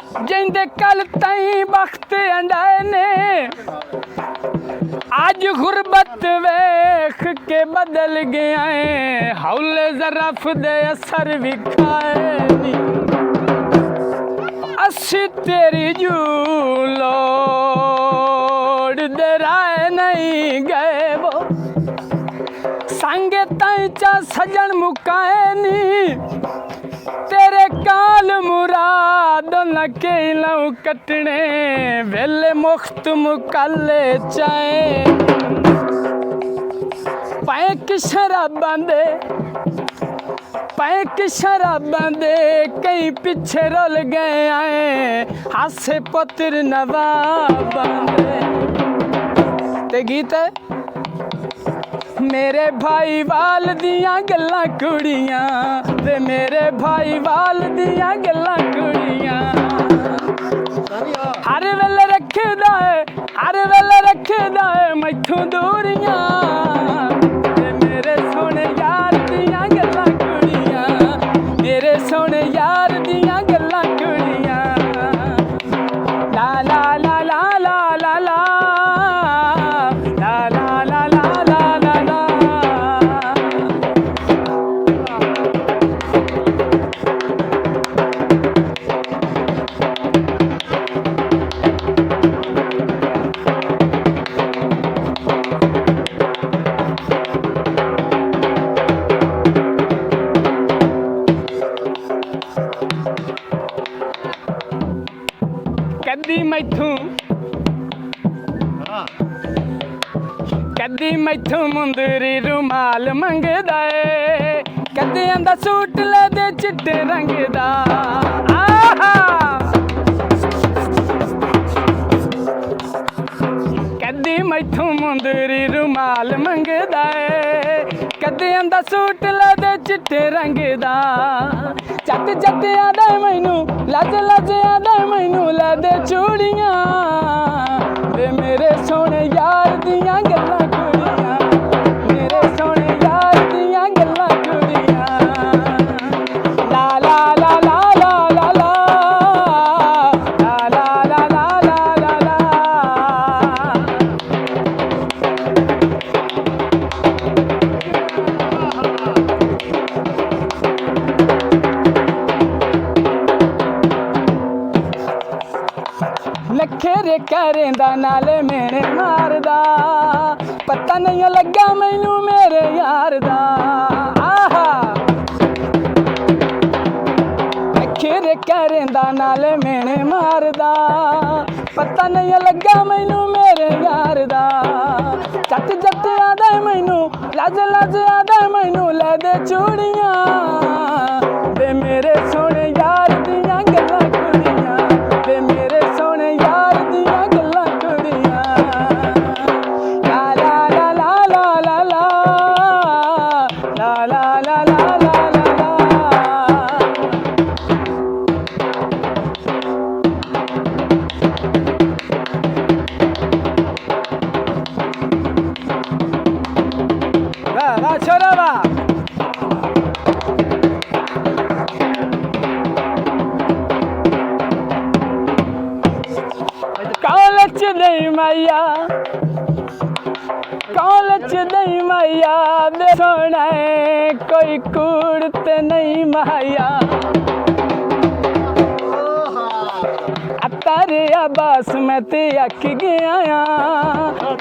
जिंदे कल तई वक्त अंडाए ने आज गुरबत वेख के बदल गया है हौले जरफ दे असर विखाए नी असी तेरी जू लोड़ दे राय नहीं गए वो संगे तई चा सजन मुकाए नी तेरे काल मुराद न के लऊ कटने वेले मुख्त मुकाले चाहे पैक शराबां दे पैक शराबां दे कई पिछे रुल गए आए हासे पुत्र नवाबां दे ते गीत है मेरे भाई वाल दियां गल्लां कुड़ियां वे मेरे भाई वाल दियां गल्लां कुड़ियां हर वेले रखदा है मैथों दूरियां वे मेरे सोने यार दियां गल्लां कुड़ियां मेरे सोने यार दियां गल्लां कुड़ियां ला ला ला ला ला ला ला कदी मैथों मुंदरी रुमाल मंगदा है कदी आंदा सूट ले दे चिट्टे रंग दा कदी मैथों मुंदरी रुमाल मंगदा है कदी आंदा सूट ले दे चिट्टे रंग दा चट चट आदा मैनू लज लज आदा मैनू ले दे चूड़ियां वे मेरे सोने यार दियां गल्लां कुड़ियां मेरे सोने यार दियां गल्लां कुड़ियां ला ला ला ला ला ला ला ला ला ला ला ला ला लखेरे करेंदा नाले मेरे मारदा पता नहीं लगा मैनू मेरे यार दा लखेरे करेंदा नाले मेरे मारदा पता नहीं लगा मैनू मेरे यार दा चट चट आदा मैनू लज लज आदा मैनू ले दे चूड़ियां वे मेरे सोने यार दियां गल्लां कुड़ियां वे मेरे सोने यार दियां गल्लां कुड़ियां ला ला ला ला ला ला ला ला ला ला ला ला ला वाह वाह छोरा वाह कॉलेज नहीं मैया कॉलेज नहीं मैया दे सोना है कोई कूड़ते नहीं माया तारे आबास में ते अख गया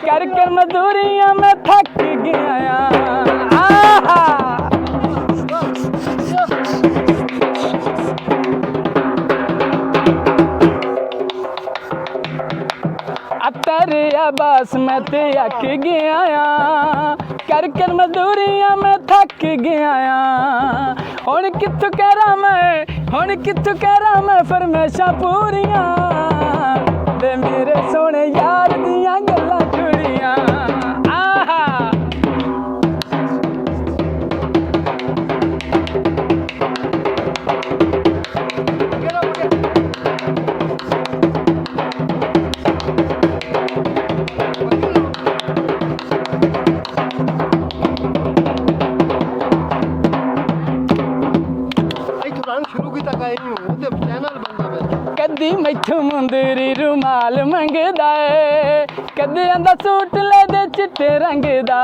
कर कर मजदूरियां मैं थक गया तेरे आबास में ते अख गया कर कर मजदूरियां मैं थक गया हुण कित्थों करा मैं फरमैशां पूरियां ते मेरे सोने यार दियां गल्लां कुड़ियां कदी मैथों मुंदरी रुमाल मंगदा है, कदी आंदा सूट ले दे चिट्टे रंग दा।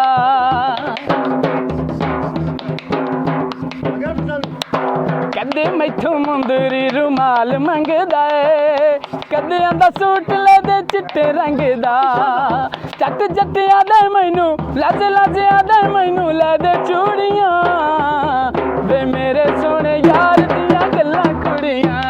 कदी मैथों मुंदरी रुमाल मंगदा है, कदी आंदा सूट ले दे चिट्टे रंग दा। चट जट्टिया दे मैनू लज लजिया दे मैनू ले दे चूड़ियां, वे मेरे सोने यार दियां गल्लां कुड़ियां।